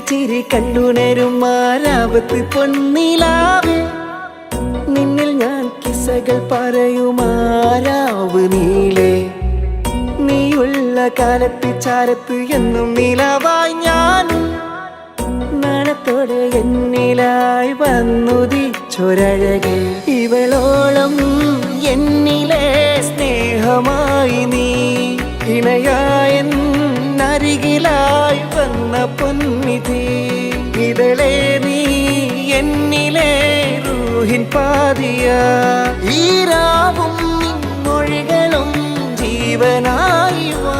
ചിരി കണ്ടുണരും ആരാപത്ത് പൊന്നിലാവേ നിന്നിൽ ഞാൻ കിസ്സകൾ പറയുമാരാവ് നീളേ നീയുള്ള കാലത്ത് ചാരത്ത് എന്നും നിലവായി ഞാനും നാണത്തോടെ എന്നിലായി വന്നുദിച്ചൊരഴകെ ഇവളോളം എന്നിലെ സ്നേഹമായി നീ ഇണയായ അരികിലായി വന്ന പൊന്നിധി ഇതളേ നീ എന്നിലെ റൂഹിൻ പാതിയ ഈരാവും മൊഴികളും ജീവനായി വാ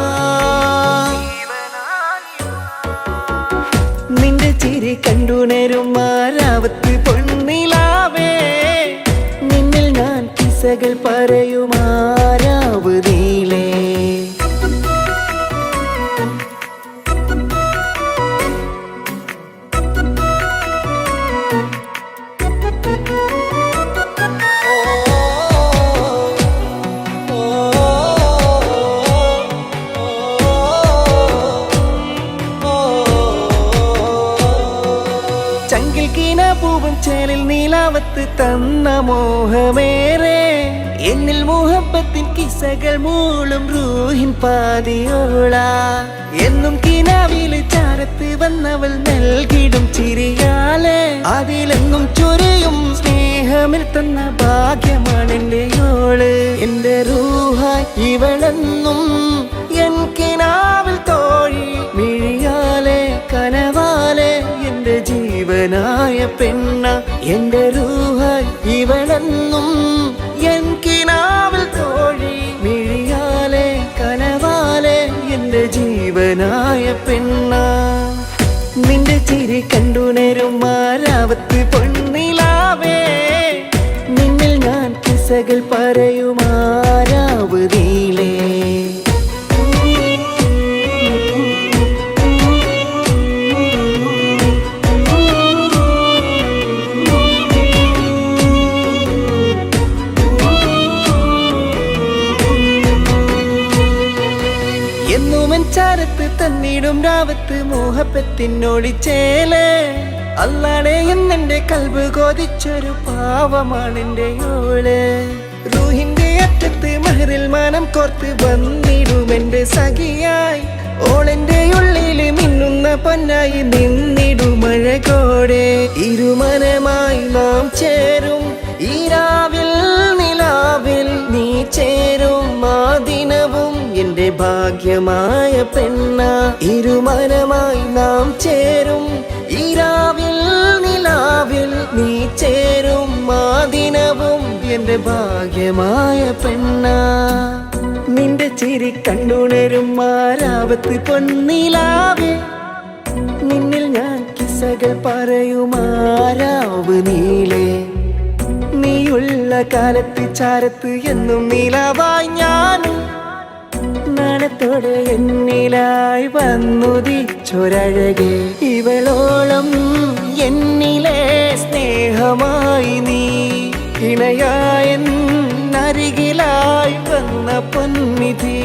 നിന്റെ ചിരി കണ്ടുണരും ആരാവത്ത് പൊന്നിലാവേ നിന്നിൽ ഞാൻ കിസ്സകൾ പറയുമാരാവ് നീളേ പൂവൻ ചേലിൽ നീലാവത്ത് തന്ന മോഹമേറെ എന്നിൽ മുഹബത്തിൻ കിസ്സകൾ മൂളും റൂഹിൻ പാതിയോള എന്നും കിനാവില് ചാരത്ത് വന്നവൾ നൽകിടും ചിരിയാലെ അതിലെന്നും ചൊരിയും സ്നേഹമിൽ തന്ന ഭാഗ്യമാണ് യോള് എന്റെ റൂഹായി ഇവളെന്നും എൻ കിനാവിൽ തോഴി മിഴിയാലെ കനവാലെ എന്റെ ജീവനായ പെണ്ണ എന്റെ റൂഹായി ഇവളെന്നും എൻ കിനാവിൽ തോഴി മിഴിയാലെ കനവാലെ എന്റെ ജീവനായ പെണ്ണ നിന്റെ ചിരി കണ്ടുണരും ആരാവത്ത് പൊന്നിലാവേ നിന്നിൽ ഞാൻ കിസ്സകൾ പറയുമാരാവ് നീളേ ചാരത്ത് തന്നിടും രാവത്ത് മോഹപ്പത്തിനൊളിച്ചേല് അല്ലാടെ എന്നെന്റെ കൽബ് കോതിച്ചൊരു പാവമാണ് എന്റെ യോള് റൂഹിന്റെ അറ്റത്ത് മഹറിൽ മാനം കോർത്ത് വന്നിടും എന്റെ സഖിയായി ഓളെന്റെ ഉള്ളില് മിന്നുന്ന പൊന്നായി നിന്നിടും അഴകോടെ ഇരുമനമായി നാം ചേരും ഈരാവിൽ നിലാവിൽ നീ ചേരും ആ ദിനവും എന്റെ ഭാഗ്യമായ പെണ്ണ ഇരുമനമായി നാം ചേരും ഈരാവിൽ നിലാവിൽ നീ ചേരും ആ ദിനവും എന്റെ ഭാഗ്യമായ പെണ്ണ നിന്റെ ചിരി കണ്ടുണരും ആരാവത്ത് പൊന്നിലാവേ നിന്നിൽ ഞാൻ കിസ്സകൾ പറയുമാരാവ് നീളേ നീയുള്ള കാലത്ത് ചാരത്ത് എന്നും നിലവായി ഞാനും നാണത്തോടെ എന്നിലായി വന്നുദിച്ചൊരഴകെ ഇവളോളം എന്നിലെ സ്നേഹമായി നീ ഇണയായ അരികിലായി വന്ന പൊന്നിധി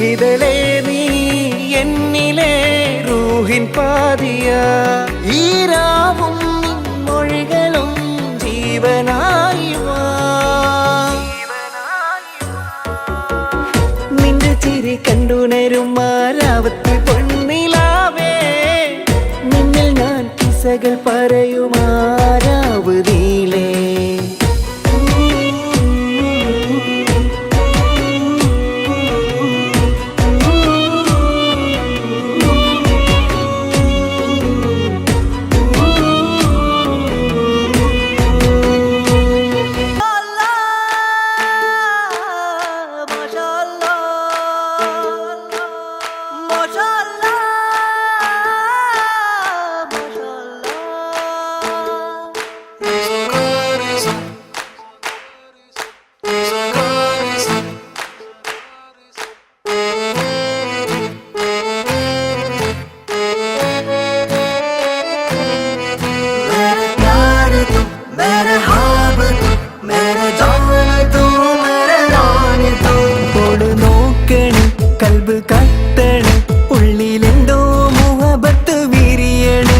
ഇതളേ നീ എന്നിലെ റൂഹിൻ പാതിയ ഈരാവും മൊഴികളും ജീവനായി വാ നിന്റെ ചിരി കണ്ടുണരും ആരാവത്ത് പൊന്നിലാവേ നിന്നിൽ ഞാൻ കിസ്സകൾ പറയുമാരാവ് നീളേ കൽബ് കത്തണ് ഉള്ളിലെന്തോ മുഹബത്ത് വിരിയണ്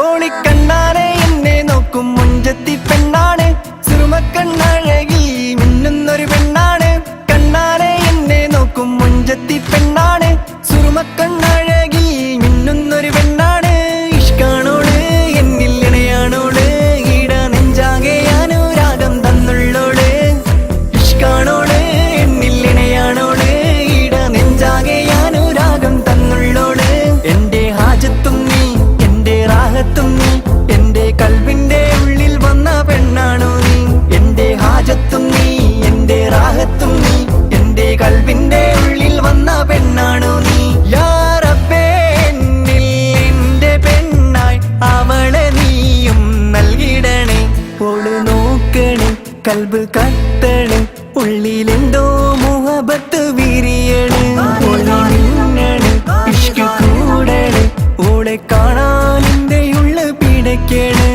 ഓളിക്കണ്ണാനെ എന്നെ നോക്കും മുഞ്ചത്തി പെണ്ണാണ്, സുറുമക്കണ്ണഴകി മിന്നുന്നൊരു പെണ്ണാണ്. കണ്ണാനെ എന്നെ നോക്കും മുഞ്ചത്തി പെണ്ണാണ്, സുറുമക്കണ്ണഴകി മിന്നുന്നൊരു പെണ്ണാണ്. ഇഷ്കാണോള് എന്നിൽ ഇണയാണോള്, ഈട നെഞ്ചാകെ അനുരാഗം തന്നുള്ളോള്. ഇഷ്കാണോള് എന്നിൽ ഇണയാണോള്, ഈട നെഞ്ചാകെ അനുരാഗം തന്നുള്ളോള്. എന്റെ ഹാജത്തും നീ, എന്റെ റാഹത്തും നീ, എന്റെ കൽബിന്റെ ഉള്ളിൽ വന്ന പെണ്ണാണോ നീ. എന്റെ ഹാജത്തും നീ, എന്റെ റാഹത്തും നീ, എന്റെ കൽബിന്റെ ഉള്ളിൽ വന്ന പെണ്ണാണോ നീ. യാ റബ്ബേ എന്നിൽ എന്റെ പെണ്ണായി അവളെ നീയും നൽകിടണേ. ഓള് നോക്കണേ, കൽബ് കത്തണ്, ഉള്ളിലെന്തോ മുഹബത്ത് വിരിയണ്. ഓള് മിന്നണ്, ഇഷ്ക് കൂടണ്, ഓളെ കാണാൻ എന്റെ ഉള്ള് പിടയ്ക്കണ്.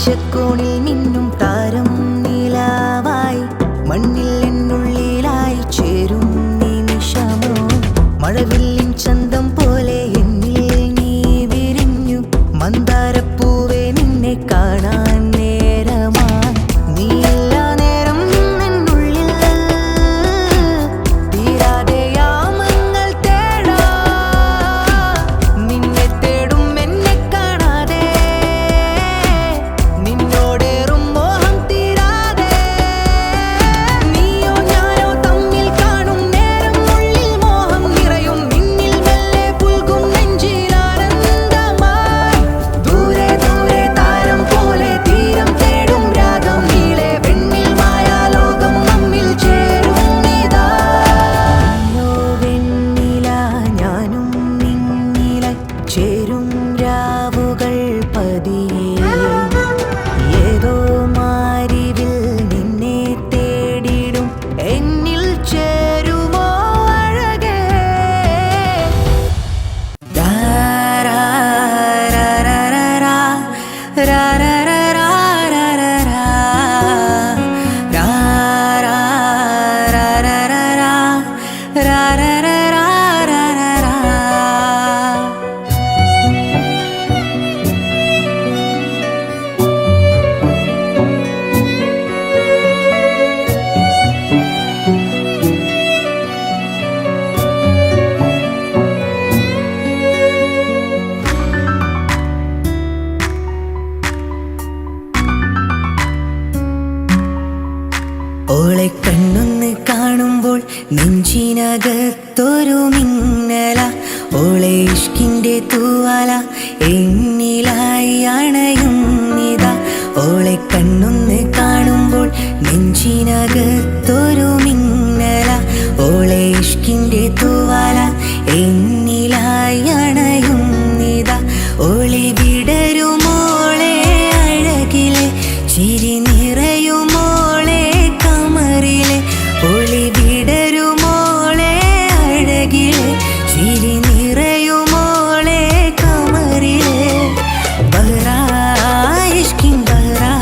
ആകാശക്കോണിൽ മിന്നും താരം നിലാവായി മണ്ണിൽ എന്നുള്ളിലായി ചേരും നിമിഷമോ മഴവില്ലിൻ ചന്തം പോലെ എന്നിൽ നീ വിരിഞ്ഞു മന്ദാരപ്പൂവേ നിന്നെ കാണാൻ നേരമായി നീയില്ല നേരം എന്നുള്ളിൽ തീരാതെ യാമങ്ങൾ തേടാ നിന്നെ തേടും എന്നെ കാണാതെ നിന്നോടേറും മോഹം തീരാതെ നീയോ ഞാനോ തമ്മിൽ കാണും നേരം ഉള്ളിൽ മോഹം നിറയും നിന്നിൽ മെല്ലെ പുൽകും നെഞ്ചിലാനന്ദമായി ദൂരെ ദൂരെ താരം പോലെ തീരം തേടും രാഗം നീളെ വെണ്ണിൽ മായാലോകം നമ്മിൽ ചേരും നീതാ നീയോ വെണ്ണില ഞാനും നിന്നില ചേരും രാവുകൾ പതിയെ ഏതോ മാരിവിൽ നിന്നെ തേടിടും എന്നിൽ ചേരുമോ അഴകേ ഓളെ കണ്ണൊന്ന് കാണുമ്പോൾ നെഞ്ചിനകത്തൊരു മിന്നല ഓളെ ഇഷ്കിൻ്റെ തൂവാല എന്നിലായി അണയുന്നിതാ ഓളെ കണ്ണൊന്ന് കാണുമ്പോൾ നെഞ്ചിനകത്തൊരു മിന്നല ഓളെ ഇഷ്കിൻ്റെ തൂവാല എന്നിലായി അണയുന്നിതാ ഓളെ വിടരുമോളെ അഴകിലെ ചിരി നിറയുമോളെ കമറിലെ ഒളി വിടരുമോളെ അഴകിലെ ചിരി നിറയുമോളെ കമറിലെ ബഹ്റാ ഇഷ്കിൻ ബഹ്റാ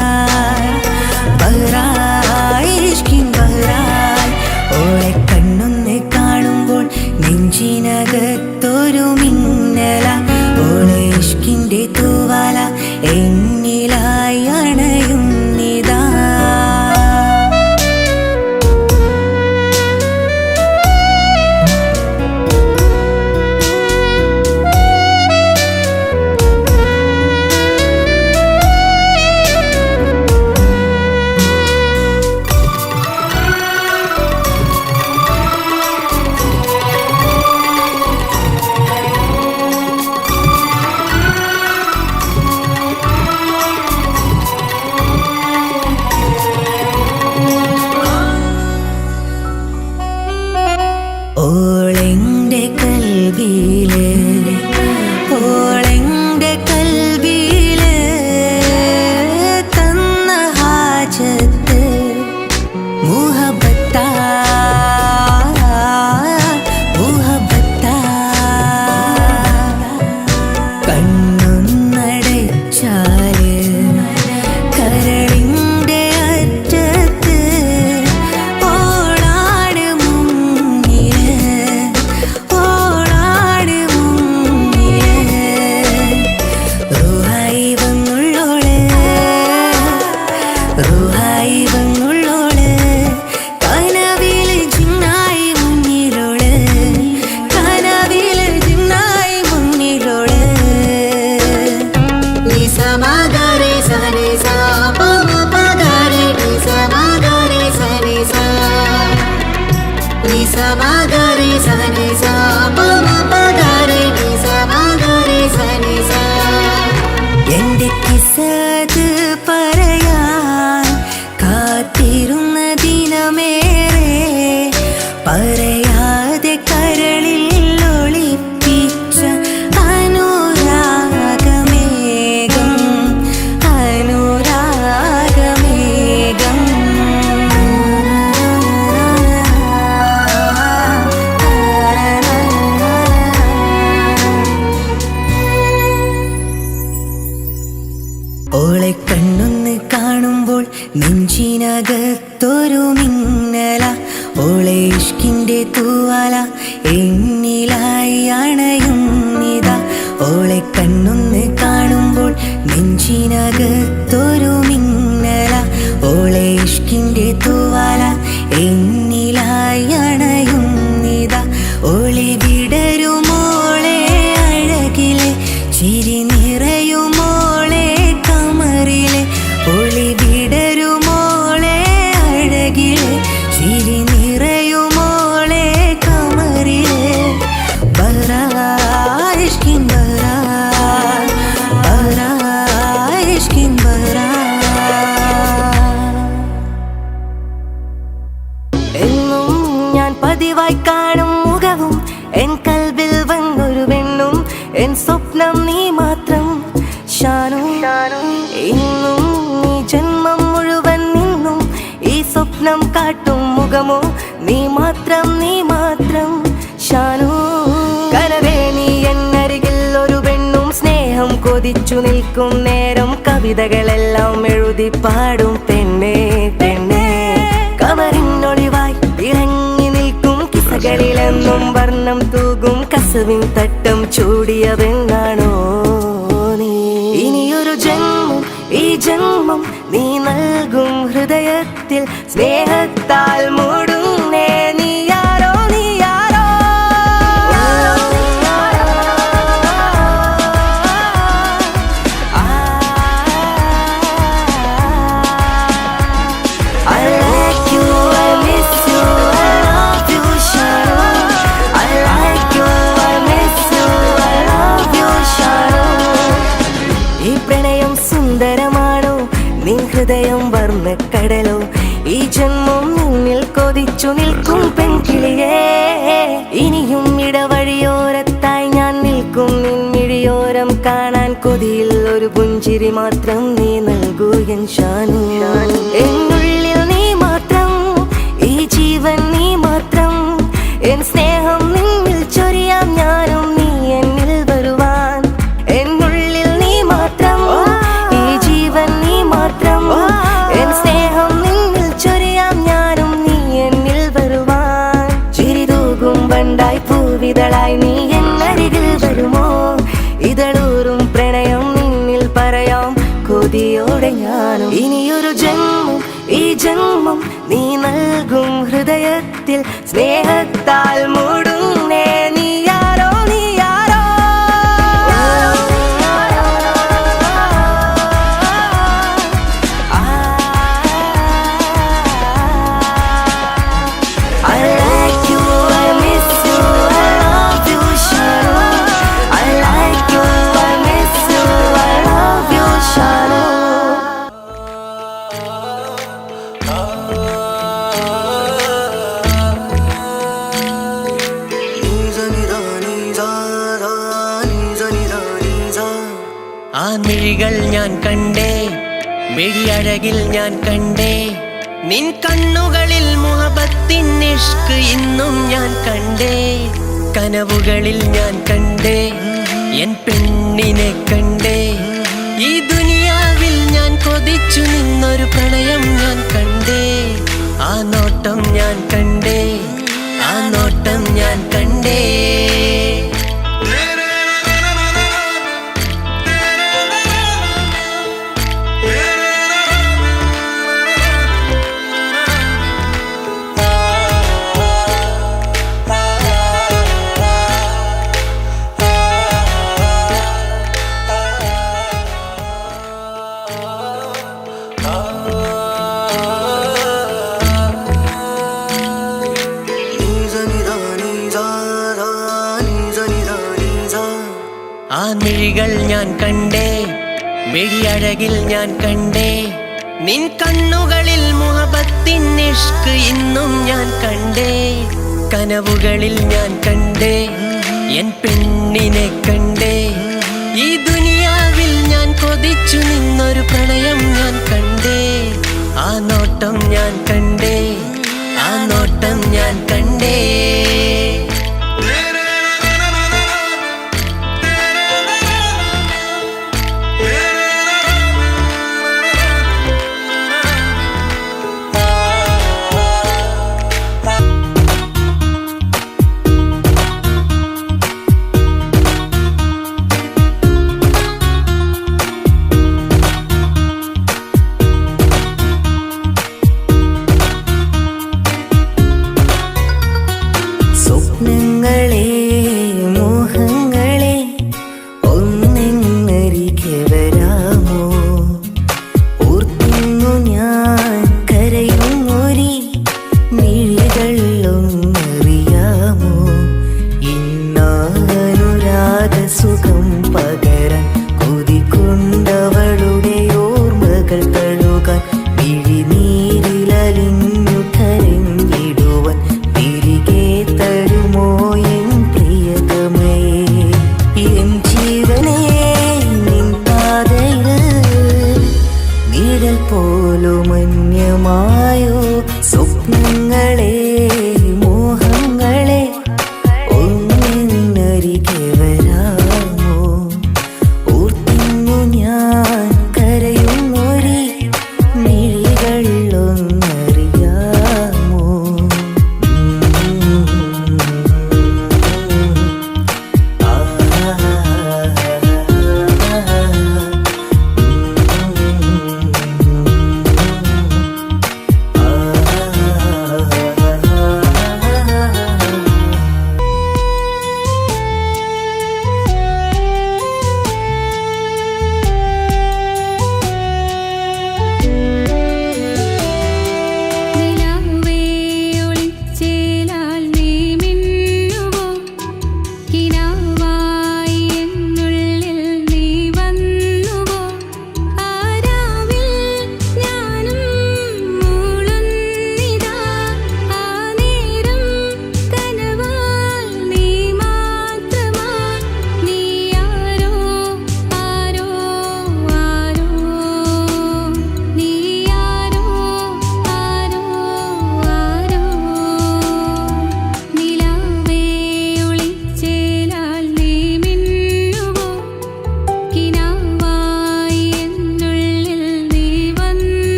നെഞ്ചിനകത്തൊരു മിന്നല ഓളെ ഇഷ്കിൻ്റെ തൂവാല എന്നിലായി അണയുന്നിതാ ഓളെ കണ്ണൊന്ന് കാണുമ്പോൾ നെഞ്ചിനകത്തൊരു മിന്നല ഓളെ ഇഷ്കിൻ്റെ തൂവാല എന്നിലായി അണയുന്നിതാ ഓളെ വിടരുമോളെ അഴകിലെ ചിരി നിറയുമോളെ കമറിലെ ഒളി വിടരുമോളെ അഴകിലെ ചിരി നിറയുമോളെ കമറിലെ ബറായിഷ്കിൻ ബറാ ബറായിഷ്കിൻ ബറാ എന്നും ഞാൻ പതിവായി കാണും മുഖവും എൻ കൽബിൽ വന്നൊരു പെണ്ണും എൻ സ്വപ്നം നീ മാത്രം ഷാനു ഇന്നും നീ ജന്മം മുഴുവൻ നിന്നും ഈ സ്വപ്നം കാട്ടും മുഖമോ നീ മാത്രം ഷാനു കനവേ നീ എന്നരികിൽ ഒരു പെണ്ണും സ്നേഹം കൊതിച്ചു നിൽക്കും നേരം കവിതകളെല്ലാം എഴുതി പാടും പെണ്ണേ പെണ്ണേ കമറിനൊളിവായി ഇളങ്ങി നിൽക്കും കിസകളിലെന്നും വർണ്ണം തൂകും കസവിൻ തട്ടം ചൂടിയ പെണ്ണാണോ നീ ഇനിയൊരു ജന്മം ഈ ജന്മം നീ നൽകും ഹൃദയത്തിൽ സ്നേഹത്താൽ മൂടുന്നേ നീയാരോ ഹൃദയം വർണ്ണക്കടലോ ഈ ജന്മം നിന്നിൽ കൊതിച്ചു നിൽക്കും പെൺകിളിയേ ഇനിയും ഇടവഴിയോരത്തായി ഞാൻ നിൽക്കും നിൻമിഴിയോരം കാണാൻ കൊതിയിൽ ഒരു പുഞ്ചിരി മാത്രം നീ നൽകൂ എൻ ഷാനു എന്നുള്ളിൽ നീ മാത്രം ഈ ജീവൻ നീ മാത്രം എൻ സ്നേഹം നിന്നിൽ ചൊരിയാം ഞാനും നീ എന്നിൽ വരുവാൻ എന്നുള്ളിൽ നീ മാത്രം ഈ ജീവൻ നീ മാത്രം എൻ സ്നേഹം നിന്നിൽ ചൊരിയാം ഞാനും നീ എന്നിൽ വരുവാൻ ചിരിതൂകും വണ്ടായി പൂവിതളായി നീ എന്നരികിൽ വരുമോ ഇതളൂറും പ്രണയം നിന്നിൽ പറയാം കൊതിയോടെ ഞാനും ഇനിയൊരു ജന്മം ഈ ജന്മം നീ നൽകും ഹൃദയത്തിൽ സ്നേഹത്താൽ മൂടുന്നേ നീയാരോ ആ മിഴികൾ ഞാൻ കണ്ടേ മിഴിയഴകിൽ ഞാൻ കണ്ടേ നിൻ കണ്ണുകളിൽ മുഹബത്തിൻ ഇഷ്ക് ഇന്നും ഞാൻ കണ്ടേ കനവുകളിൽ ഞാൻ കണ്ടേ എൻ പെണ്ണിനെ കണ്ടേ ഈ ദുനിയാവിൽ ഞാൻ കൊതിച്ചു നിന്നൊരു പ്രണയം ഞാൻ കണ്ടേ ആ നോട്ടം ഞാൻ കണ്ടേ ആ നോട്ടം ഞാൻ കണ്ടേ ആ മിഴികൾ ഞാൻ കണ്ടേ മിഴിയഴകിൽ ഞാൻ കണ്ടേ നിൻ കണ്ണുകളിൽ മുഹബത്തിൻ ഇഷ്ക് ഇന്നും ഞാൻ കണ്ടേ കനവുകളിൽ ഞാൻ കണ്ടേ എൻ പെണ്ണിനെ കണ്ടേ ഈ ദുനിയാവിൽ ഞാൻ കൊതിച്ചു നിന്നൊരു പ്രണയം ഞാൻ കണ്ടേ ആ നോട്ടം ഞാൻ കണ്ടേ ആ നോട്ടം ഞാൻ കണ്ടേ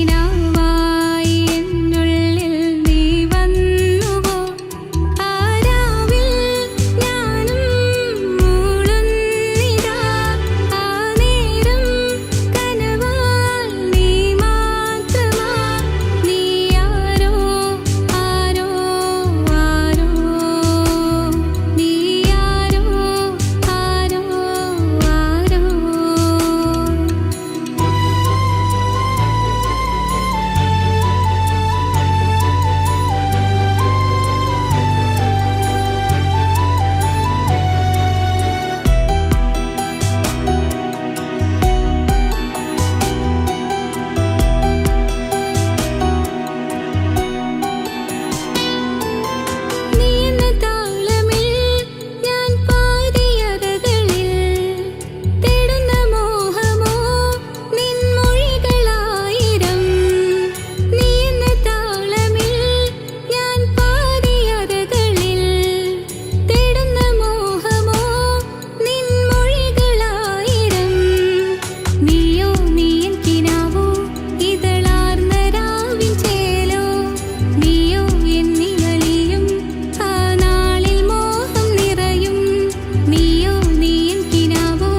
കിനാവായി എന്നുള്ളിൽ നീ വന്നുവോ ആരാവിൽ ഞാനും മൂളുന്നിതാ ആ നേരം കനവാൽ നീ മാത്രമാ നീ ആരോ ആരോ ആരോ നീ ആരോ ആരോ ആരോ നീ എന്ന താളമിൽ ഞാൻ പാതിയറകളിൽ തേടുന്ന മോഹമോ നിൻ മൊഴികളായിരം നീ എന്ന താളമിൽ ഞാൻ പാതിയറകളിൽ തേടുന്ന മോഹമോ നിൻ മൊഴികളായിരം നീയോ നീ എൻ കിനാവോ ഇതളാർന്ന രാവിൻ ചേലോ നീയോ എന്നിലളിയും ആ നാളിൽ മോഹം നിറയും നീയോ നീ എൻ കിനാവോ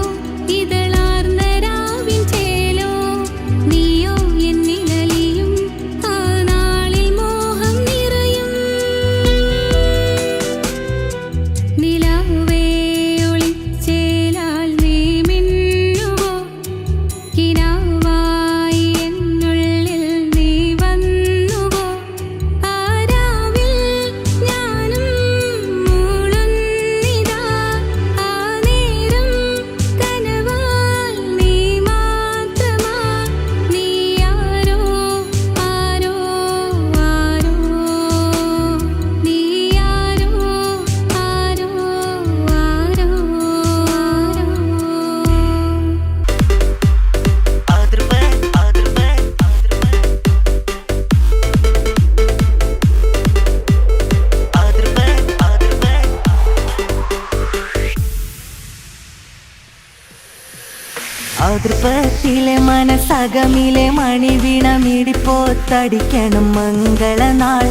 ഇതളാർന്ന രാവിൻ ചേലോ നീയോ എന്നിലളിയും ആ നാളിൽ മോഹം നിറയും നിലാവേ ഒളിച്ചേലാൽ നീ മിന്നുവോ കിനാവായി എന്നുള്ളിൽ നീ വന്നുവോ ആരാവിൽ ഞാനും മൂളുന്നിതാ ആ നേരം കനവാൽ നീ മാത്രമാ നീ ആരോ ആരോ ആരോ നീ ആരോ ആരോ ആരോ അതിർപ്പത്തിലെ മനസ്സകമിലെ മണിവീണ മിടിപ്പോത്തടിക്കണം മംഗളനാൾ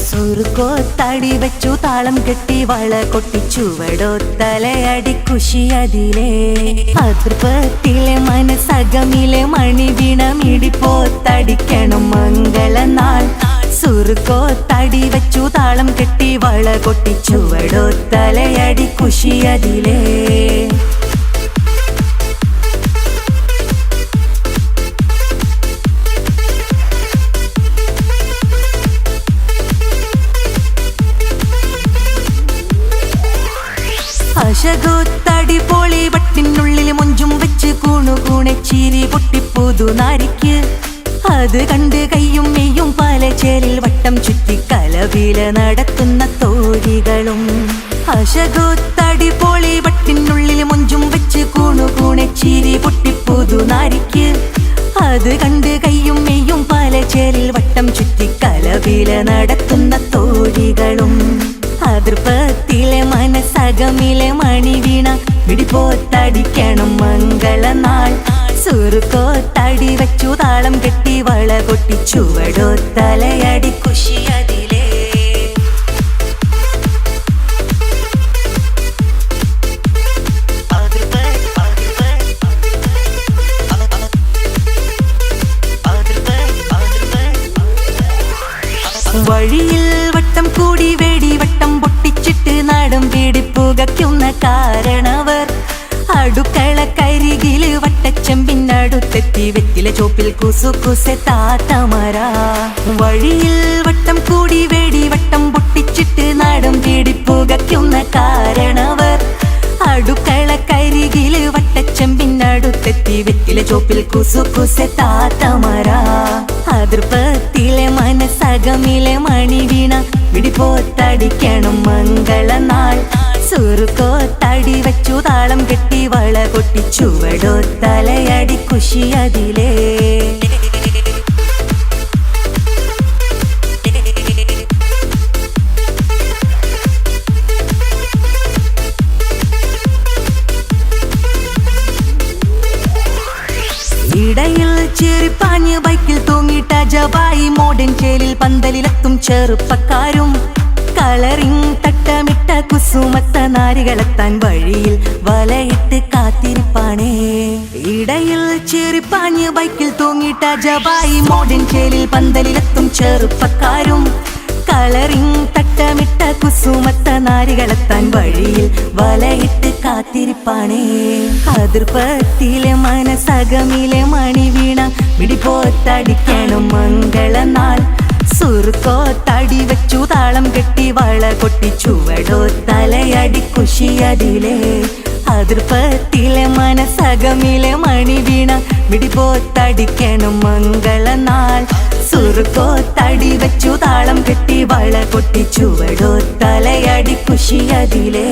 സുറുക്കോത്തടി വെച്ചു താളം കെട്ടി വള കൊട്ടിച്ചുവടോ തലയടി കുശിയതിലേ അതിർപ്പത്തിലെ മനസ്സകമിലെ മണിവീണ മിടിപ്പോത്തടിക്കണം മംഗളനാൾ സുറുക്കോത്തടി വെച്ചു താളം കെട്ടി വള കൊട്ടിച്ചുവടോ തലയടി കുശിയതിലേ അശകുത്തടി പൊളി വട്ടിനുള്ളിൽ മൊഞ്ചും വെച്ച് കൂണുകൂണെ ചിരി പൊട്ടിപ്പുതു നാരിക്ക് അത് കണ്ട് കയ്യും മെയ്യും പല ചേരിൽ വട്ടം ചുറ്റി കലവില നടത്തുന്ന തോഴികളും അശകുത്തടി പൊളി വട്ടിനുള്ളിൽ മൊഞ്ചും വെച്ച് കൂണുകൂണെ ചിരി പൊട്ടിപ്പുതു നാരിക്ക് അത് കണ്ട് കയ്യും മെയ്യും പല ചേരിൽ വട്ടം ചുറ്റി കലവില നടത്തുന്ന തോഴികളും അതിർപ്പത്തിലെ മനസ്സകമിലെ മണിവീണ മിടിപ്പോത്തടിക്കണം മംഗളനാൾ സുറുക്കോത്തടി വെച്ചു താളം കെട്ടി വള കൊട്ടിച്ചുവടോ തലയടി കുശിയതിലേ വഴിയിൽ വട്ടം കൂടി വെടിവട്ടം പൊട്ടിച്ചിട്ട് നാടും പിടിപ്പുകയ്ക്കുന്ന കാരണവർ അടുക്കള കരികില് വട്ടച്ചെമ്പിനടുത്തെത്തി വെറ്റില ചോപ്പിൽ കുസുകുസെ താത്തമര വഴിയിൽ വട്ടം കൂടി വെടിവട്ടം പൊട്ടിച്ചിട്ട് നാടും പിടിപ്പുകയ്ക്കുന്ന കാരണവർ അടുക്കള കരികില് വട്ടച്ചെമ്പിനടുത്തെത്തി വെറ്റില ചോപ്പിൽ കുസുകുസെ താത്തമര അതിർപ്പത്തിലെ മനസ്സകമിലെ മണിവീണ പിടിപ്പോത്തടിക്കണം മംഗളനാൾ സുറുക്കോത്തടി വെച്ചു താളം കെട്ടി വള കൊട്ടിച്ചുവടോ തലയടി കുശിയതിലേ ഇടയിൽ ചെറിപ്പാഞ്ഞ് ബൈക്കിൽ തൂങ്ങിട്ട ജവായി മോഡൻ ചേലിൽ പന്തലിലെത്തും ചെറുപ്പക്കാരും കളറിങ് തട്ടമിട്ട കുസുമത്ത നാരികളെത്താൻ വഴിയിൽ വലയിട്ട് കാത്തിരിപ്പാണേ. ഇടയിൽ ചെറിപ്പാഞ്ഞ് ബൈക്കിൽ തൂങ്ങിട്ട ജവായി മോഡൻ ചേലിൽ പന്തലിലെത്തും ചെറുപ്പക്കാരും കളറിങ് തട്ടമിട്ട കുസുമത്ത നാരികളെത്താൻ വഴിയിൽ വലയിട്ട് കാത്തിരിപ്പാണേ. അതിർപ്പത്തിലെ മനസകമിലെ മണി വീണ മിടിപ്പോത്തടിക്കണം മംഗളനാൾ. സുറുക്കോ തടി വെച്ചു താളം കെട്ടി വള കൊട്ടി ചുവടോ തലയടി കുശിയതിലേ. അതിർപ്പത്തിലെ മനസകമിലെ മണി വീണ മിടിപ്പോത്തടിക്കണം മംഗളനാൾ. സുറുക്കോ തടി വെച്ചു താളം കെട്ടി വള കൊട്ടി ചുവടോ തലയടി കുശിയതിലേ.